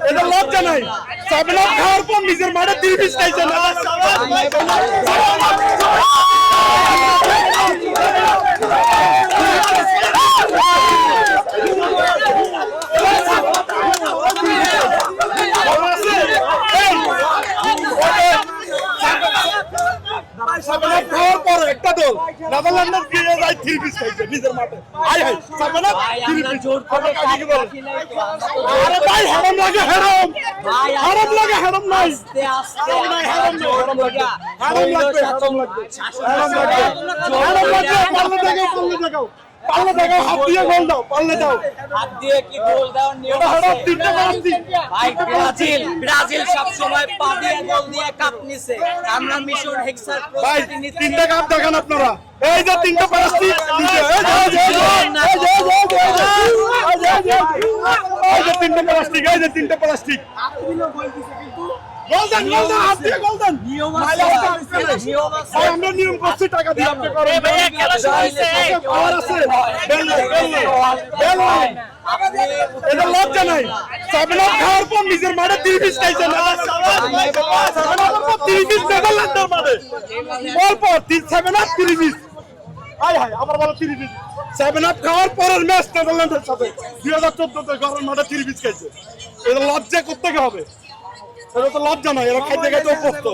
এটা লজ্জা নাই। 7 আপ খাওয়ার পর নিজের মাঠে 3 পিস খাইছেন। খাওয়ার পর একটা দল নেদারল্যান্ডের গিয়ে যায় 3 পিস খাইছে নিজের মাঠে। আয় হায় 7 আপ 3 পিস। আরে ভাই হারাম লাগে, হারাম হারাম লাগে, হারাম নাই, হারাম নাই, হারাম নাই, হারাম লাগে, হারাম লাগবে, হারাম লাগবে, হারাম লাগবে, হারাম লাগবে। পাল্লে দেখাও, হাত দিয়ে গোল দাও, পাল্লে দাও, হাত দিয়ে কি গোল দাও নিয়ম হারাম। আছে 3টা মারছি ভাই। ব্রাজিল সব সময় পা দিয়ে গোল দিয়ে কাপ নিছে। আমরা মিশর হেক্সার ভাই, প্রস্তুতি নিতে 3টা কাপ দেখান আপনারা। এই যে 3টা প্লাস্টিক নিচে, এই যে 3টা প্লাস্টিক, এই যে 3টা প্লাস্টিক। গোলদান, গোলদান, হাত দিয়ে গোলদান। নিয়ম মাইলা আছে, হচ্ছে, নিয়ম আছে। ভাই আমরা নিয়ম করছি, টাকা দিয়ে আপনি করেন। ভাইয়া খেলা শুরু হইছে। পাওয়ার আছে, বেল নাই, বেল নাই, বেল নাই। এটা লজ্জা নাই। 7 আপ খাওয়ার পর নিজের মাঠে 3 পিস খাইছেন। 7 আপ পর 3 পিস নেদারল্যান্ডের মাঠে। অল্প 7 আপ 3 পিস। আয় হায়, আবার বলো 3 পিস। 7 আপ খাওয়ার পরের ম্যাচ নেদারল্যান্ডের সাথে 2014 ঘরের মাঠে 3 পিস খাইছে। এটা লজ্জা করতে হবে। এটা তো লজ্জা নয়, এরা খাইতে খাইতে অভ্যস্ত।